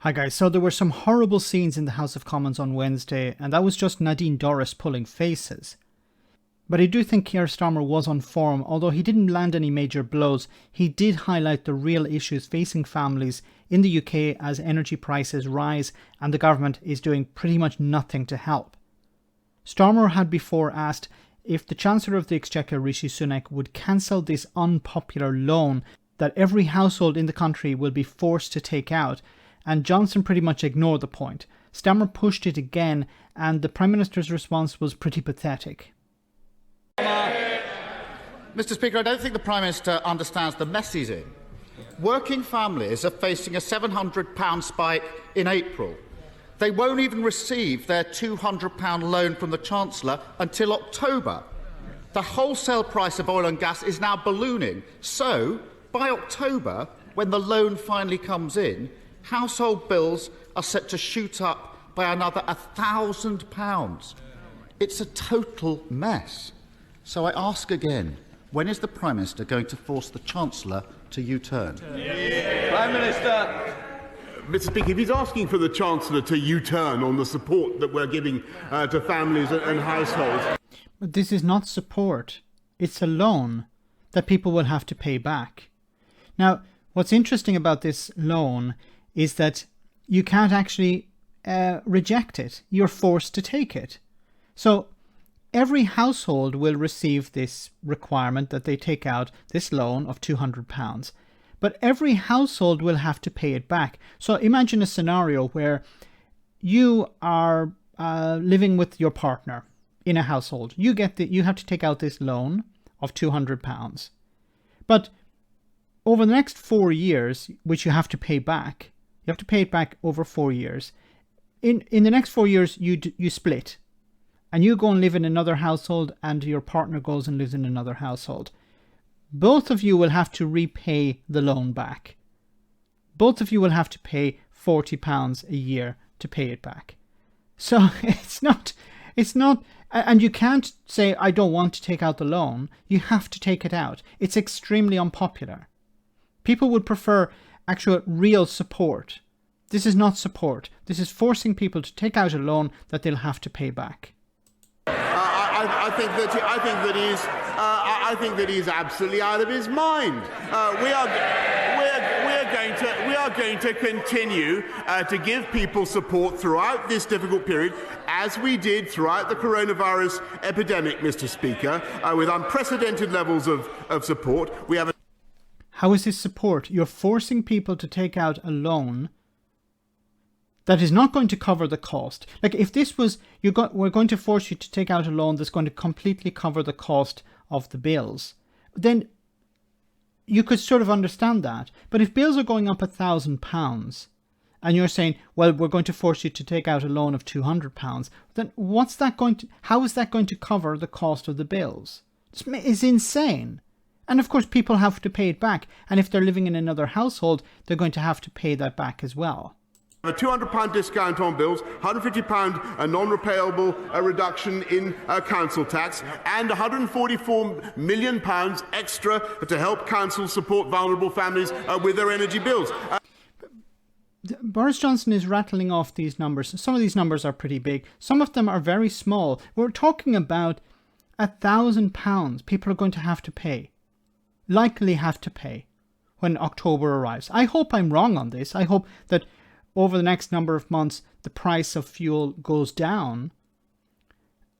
Hi guys, so there were some horrible scenes in the House of Commons on Wednesday, and that was just Nadine Dorris pulling faces. But I do think Keir Starmer was on form. Although he didn't land any major blows, he did highlight the real issues facing families in the UK as energy prices rise and the government is doing pretty much nothing to help. Starmer had before asked if the Chancellor of the Exchequer, Rishi Sunak, would cancel this unpopular loan that every household in the country will be forced to take out, and Johnson pretty much ignored the point. Starmer pushed it again, and the Prime Minister's response was pretty pathetic. Mr. Speaker, I don't think the Prime Minister understands the mess he's in. Working families are facing a £700 spike in April. They won't even receive their £200 loan from the Chancellor until October. The wholesale price of oil and gas is now ballooning. So, by October, when the loan finally comes in, household bills are set to shoot up by another £1,000. It's a total mess. So I ask again, when is the Prime Minister going to force the Chancellor to U-turn? Prime Minister. Mr. Speaker, if he's asking for the Chancellor to U-turn on the support that we're giving to families and households... But this is not support. It's a loan that people will have to pay back. Now, what's interesting about this loan is that you can't actually reject it. You're forced to take it. So every household will receive this requirement that they take out this loan of £200. But every household will have to pay it back. So imagine a scenario where you are living with your partner in a household. You have to take out this loan of £200. But over the next 4 years, which you have to pay back, you have to pay it back over 4 years. In the next 4 years, you split. And you go and live in another household, and your partner goes and lives in another household. Both of you will have to repay the loan back. Both of you will have to pay £40 a year to pay it back. So it's not, and you can't say, I don't want to take out the loan. You have to take it out. It's extremely unpopular. People would prefer actual real support. This is not support. This is forcing people to take out a loan that they'll have to pay back. I think that he's absolutely out of his mind. We are going to continue to give people support throughout this difficult period, as we did throughout the coronavirus epidemic, Mr. Speaker, with unprecedented levels of support. How is this support? You're forcing people to take out a loan that is not going to cover the cost. Like if this was, we're going to force you to take out a loan that's going to completely cover the cost of the bills, then you could sort of understand that. But if bills are going up £1,000 and you're saying, well, we're going to force you to take out a loan of £200, then how is that going to cover the cost of the bills? It's insane. And of course, people have to pay it back. And if they're living in another household, they're going to have to pay that back as well. A £200 discount on bills, £150 a non-repayable reduction in council tax, and £144 million extra to help councils support vulnerable families with their energy bills. Boris Johnson is rattling off these numbers. Some of these numbers are pretty big. Some of them are very small. We're talking about £1,000 people are going to have to pay, likely have to pay, when October arrives. I hope I'm wrong on this. I hope that over the next number of months, the price of fuel goes down.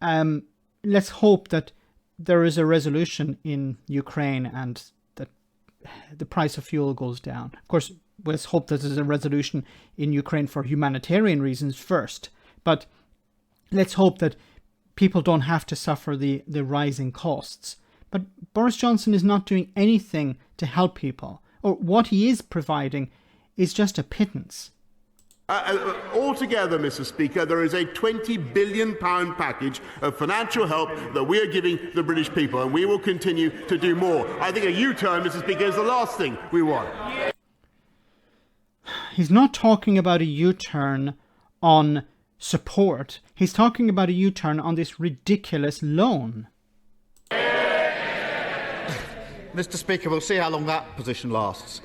Let's hope that there is a resolution in Ukraine and that the price of fuel goes down. Of course, let's hope that there's a resolution in Ukraine for humanitarian reasons first. But let's hope that people don't have to suffer the rising costs. But Boris Johnson is not doing anything to help people. Or what he is providing is just a pittance. Altogether, Mr. Speaker, there is a £20 billion package of financial help that we are giving the British people, and we will continue to do more. I think a U-turn, Mr. Speaker, is the last thing we want. He's not talking about a U-turn on support. He's talking about a U-turn on this ridiculous loan. Mr. Speaker, we'll see how long that position lasts.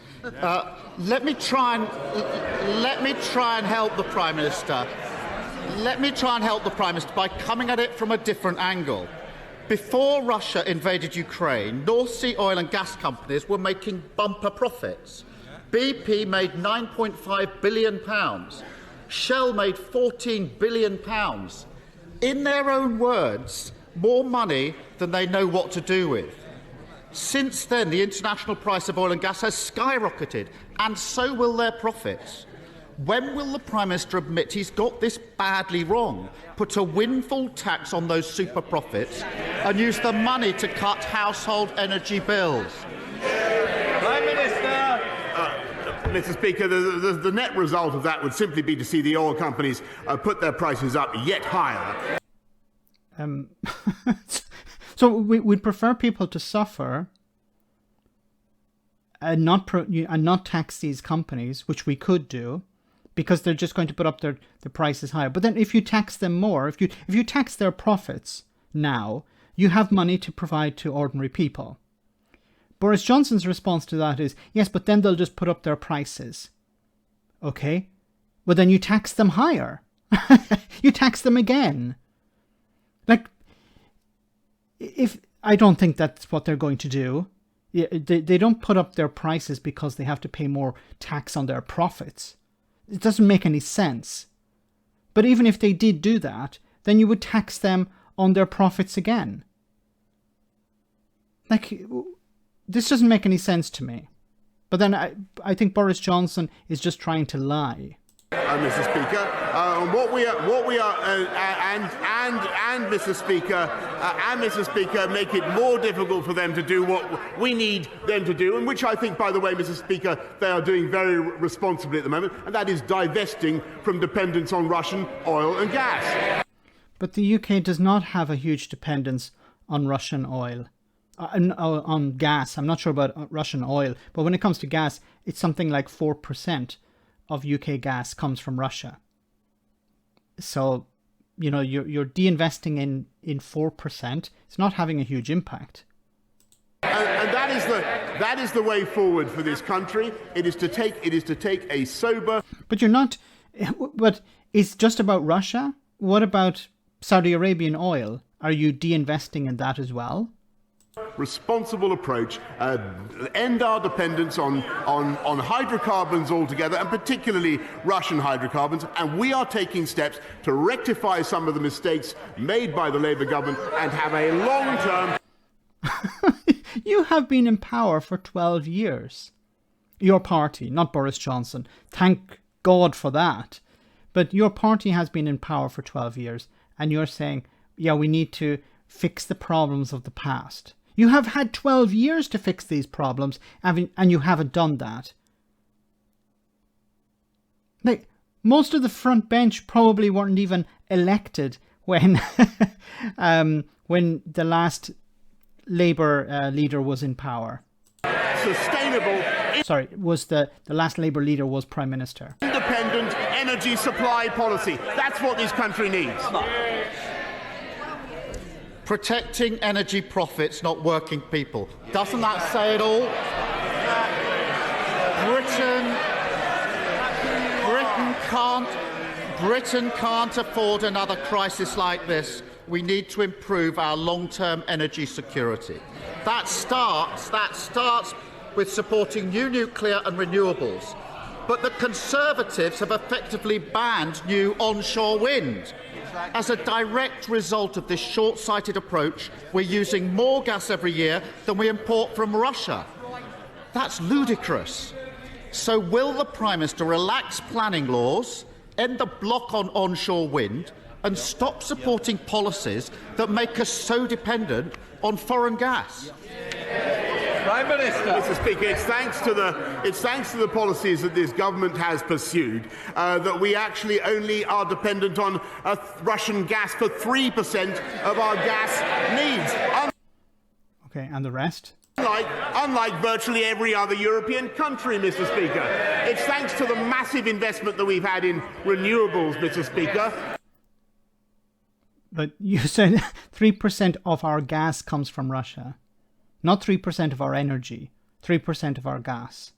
Let me try and help the Prime Minister. Let me try and help the Prime Minister by coming at it from a different angle. Before Russia invaded Ukraine, North Sea oil and gas companies were making bumper profits. BP made £9.5 billion. Shell made £14 billion. In their own words, more money than they know what to do with. Since then, the international price of oil and gas has skyrocketed, and so will their profits. When will the Prime Minister admit he's got this badly wrong, put a windfall tax on those super profits, and use the money to cut household energy bills? Prime Minister! Mr. Speaker, the net result of that would simply be to see the oil companies put their prices up yet higher. So we'd prefer people to suffer and not tax these companies, which we could do, because they're just going to put up the prices higher. But then if you tax them more, if you tax their profits now, you have money to provide to ordinary people. Boris Johnson's response to that is, yes, but then they'll just put up their prices. Okay? Well, then you tax them higher. You tax them again. Like, if I don't think that's what they're going to do. They don't put up their prices because they have to pay more tax on their profits. It doesn't make any sense. But even if they did do that, then you would tax them on their profits again. Like, this doesn't make any sense to me. But then I think Boris Johnson is just trying to lie. Mr. Speaker, Mr. Speaker, make it more difficult for them to do what we need them to do, and which I think, by the way, Mr. Speaker, they are doing very responsibly at the moment, and that is divesting from dependence on Russian oil and gas. But the UK does not have a huge dependence on Russian oil. On gas. I'm not sure about Russian oil, but when it comes to gas, it's something like 4% of UK gas comes from Russia. So, you know, you're de-investing in 4%. It's not having a huge impact. And that is the way forward for this country. It is to take a sober. But you're not. But it's just about Russia. What about Saudi Arabian oil? Are you de-investing in that as well? Responsible approach, end our dependence on hydrocarbons altogether, and particularly Russian hydrocarbons, and we are taking steps to rectify some of the mistakes made by the Labour government and have a long-term... You have been in power for 12 years. Your party, not Boris Johnson. Thank God for that. But your party has been in power for 12 years, and you're saying, yeah, we need to fix the problems of the past. You have had 12 years to fix these problems, and you haven't done that. Like, most of the front bench probably weren't even elected when when the last Labour leader was in power. Sustainable... Sorry, was the last Labour leader was Prime Minister. Independent energy supply policy. That's what this country needs. Protecting energy profits, not working people. Doesn't that say it all? Britain can't afford another crisis like this. We need to improve our long-term energy security. That starts with supporting new nuclear and renewables. But the Conservatives have effectively banned new onshore wind. As a direct result of this short-sighted approach, we're using more gas every year than we import from Russia. That's ludicrous. So will the Prime Minister relax planning laws, end the block on onshore wind, and stop supporting policies that make us so dependent on foreign gas? Prime Minister. Mr. Speaker, it's thanks to the policies that this government has pursued that we actually only are dependent on Russian gas for 3% of our gas needs. Okay, and the rest? Unlike virtually every other European country, Mr. Speaker. It's thanks to the massive investment that we've had in renewables, Mr. Speaker. But you said 3% of our gas comes from Russia. Not 3% of our energy, 3% of our gas.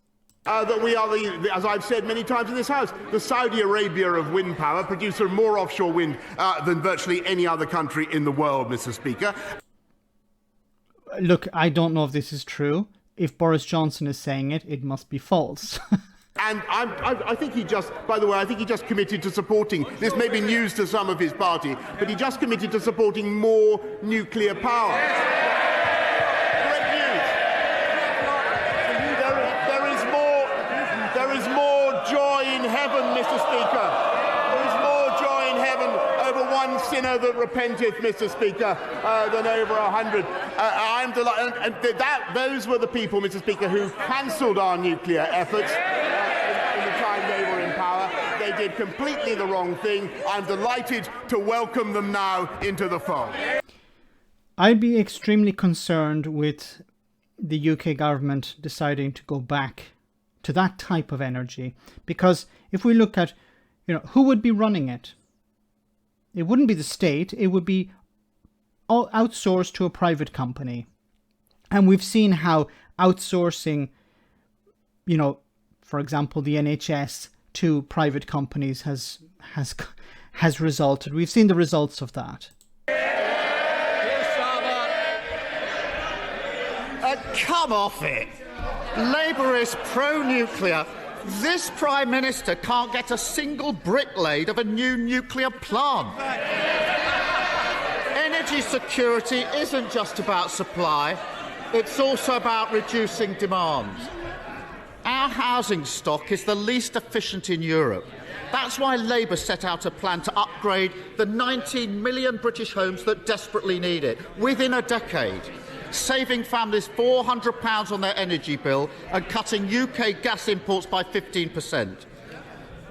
That we are, as I've said many times in this House, the Saudi Arabia of wind power, producer of more offshore wind than virtually any other country in the world, Mr. Speaker. Look, I don't know if this is true. If Boris Johnson is saying it, it must be false. And I think he just, by the way, I think he just committed to supporting, this may be news to some of his party, but he just committed to supporting more nuclear power. Great news. There is more joy in heaven, Mr. Speaker. There is more joy in heaven over one sinner that repenteth, Mr. Speaker, than over 100. I'm delighted, and those were the people, Mr. Speaker, who cancelled our nuclear efforts. They were in power. They did completely the wrong thing. I'm delighted to welcome them now into the fold. I'd be extremely concerned with the UK government deciding to go back to that type of energy, because if we look at, who would be running it? It wouldn't be the state. It would be all outsourced to a private company. And we've seen how outsourcing, for example, the NHS to private companies has resulted. We've seen the results of that. Come off it. Labour is pro-nuclear. This Prime Minister can't get a single brick laid of a new nuclear plant. Energy security isn't just about supply. It's also about reducing demand. Our housing stock is the least efficient in Europe. That's why Labour set out a plan to upgrade the 19 million British homes that desperately need it within a decade, saving families £400 on their energy bill and cutting UK gas imports by 15%.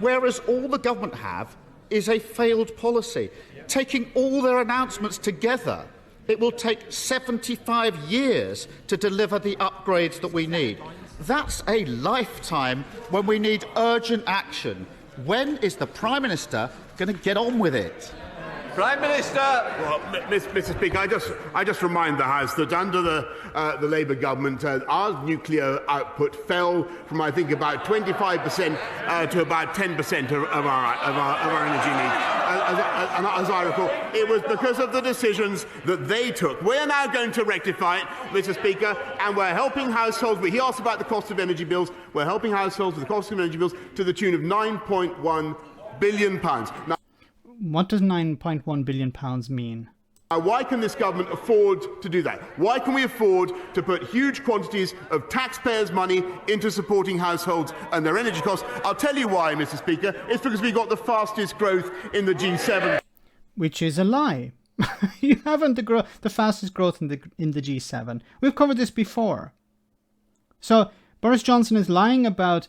Whereas all the government have is a failed policy. Taking all their announcements together, it will take 75 years to deliver the upgrades that we need. That's a lifetime when we need urgent action. When is the Prime Minister going to get on with it? Prime Minister! Well, Mr. Speaker, I just remind the House that under the Labour government, our nuclear output fell from, I think, about 25% to about 10% of our energy needs. As I recall, it was because of the decisions that they took. We're now going to rectify it, Mr. Speaker, and we're helping households. He asked about the cost of energy bills. We're helping households with the cost of energy bills to the tune of £9.1 billion. Now, what does £9.1 billion mean? Why can this government afford to do that? Why can we afford to put huge quantities of taxpayers' money into supporting households and their energy costs? I'll tell you why, Mr. Speaker. It's because we've got the fastest growth in the G7. Which is a lie. You haven't the fastest growth in the G7. We've covered this before. So Boris Johnson is lying about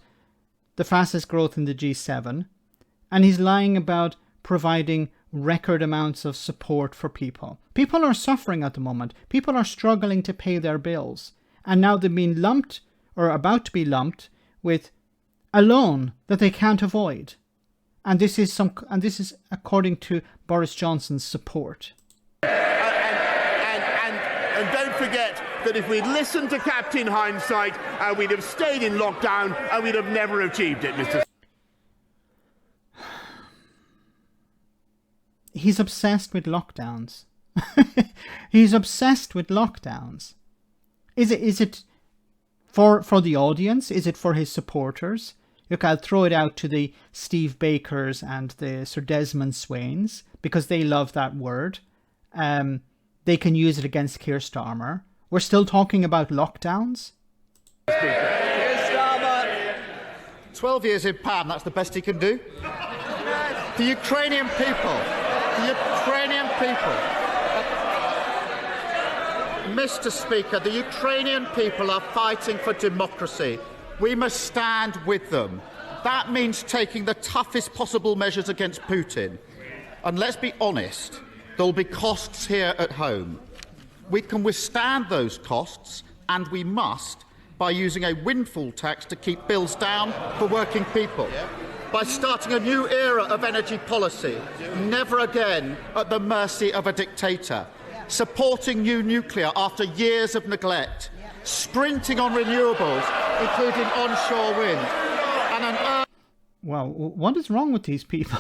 the fastest growth in the G7, and he's lying about providing record amounts of support for people. People are suffering at the moment. People are struggling to pay their bills. And now they've been lumped, or about to be lumped, with a loan that they can't avoid. And this is according to Boris Johnson's support. And don't forget that if we'd listened to Captain Hindsight, we'd have stayed in lockdown and we'd have never achieved it, Mr. He's obsessed with lockdowns. He's obsessed with lockdowns. Is it for the audience? Is it for his supporters? Look, I'll throw it out to the Steve Bakers and the Sir Desmond Swains, because they love that word. They can use it against Keir Starmer. We're still talking about lockdowns? Keir Starmer! 12 years in power, and that's the best he can do? The Ukrainian people, Mr. Speaker, the Ukrainian people are fighting for democracy. We must stand with them. That means taking the toughest possible measures against Putin. And let's be honest, there will be costs here at home. We can withstand those costs, and we must, by using a windfall tax to keep bills down for working people. By starting a new era of energy policy, never again at the mercy of a dictator. Supporting new nuclear after years of neglect. sprinting on renewables, including onshore wind, and an Wow, what is wrong with these people?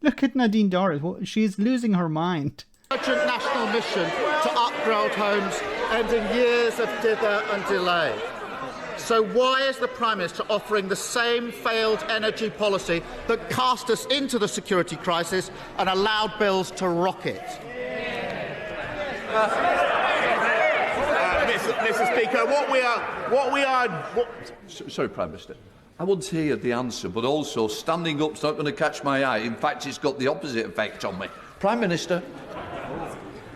Look at Nadine Dorries. She's losing her mind. urgent national mission to upgrade homes, ending years of dither and delay. So why is the Prime Minister offering the same failed energy policy that cast us into the security crisis and allowed bills to rocket? Mr. Speaker, Sorry, Prime Minister. I want to hear the answer, but also standing up's not going to catch my eye. In fact, it's got the opposite effect on me. Prime Minister.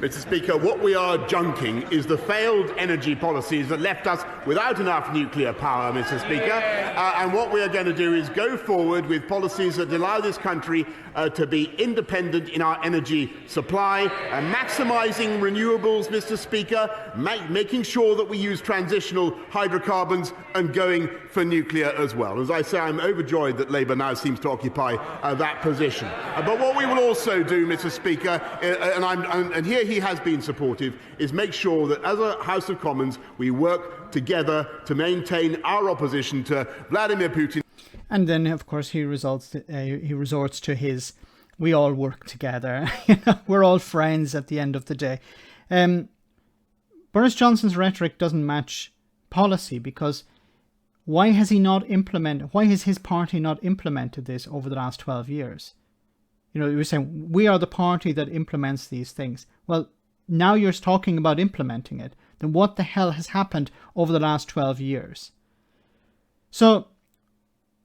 Mr. Speaker, what we are junking is the failed energy policies that left us without enough nuclear power, Mr. Speaker. And what we are going to do is go forward with policies that allow this country to be independent in our energy supply, maximising renewables, Mr. Speaker, making sure that we use transitional hydrocarbons and going for nuclear as well. As I say, I'm overjoyed that Labour now seems to occupy that position. But what we will also do, Mr. Speaker, and here he has been supportive, is make sure that as a House of Commons we work together to maintain our opposition to Vladimir Putin. And then, of course, he resorts to his, we all work together. We're all friends at the end of the day. Boris Johnson's rhetoric doesn't match policy, because why has his party not implemented this over the last 12 years? You know, you were saying, we are the party that implements these things. Well, now you're talking about implementing it. Then what the hell has happened over the last 12 years? So,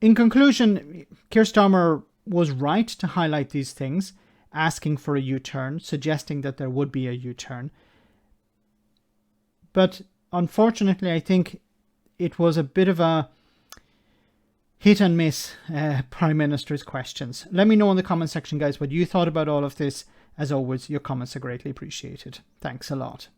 in conclusion, Keir Starmer was right to highlight these things, asking for a U-turn, suggesting that there would be a U-turn. But unfortunately, I think it was a bit of a hit and miss Prime Minister's questions. Let me know in the comment section, guys, what you thought about all of this. As always, your comments are greatly appreciated. Thanks a lot.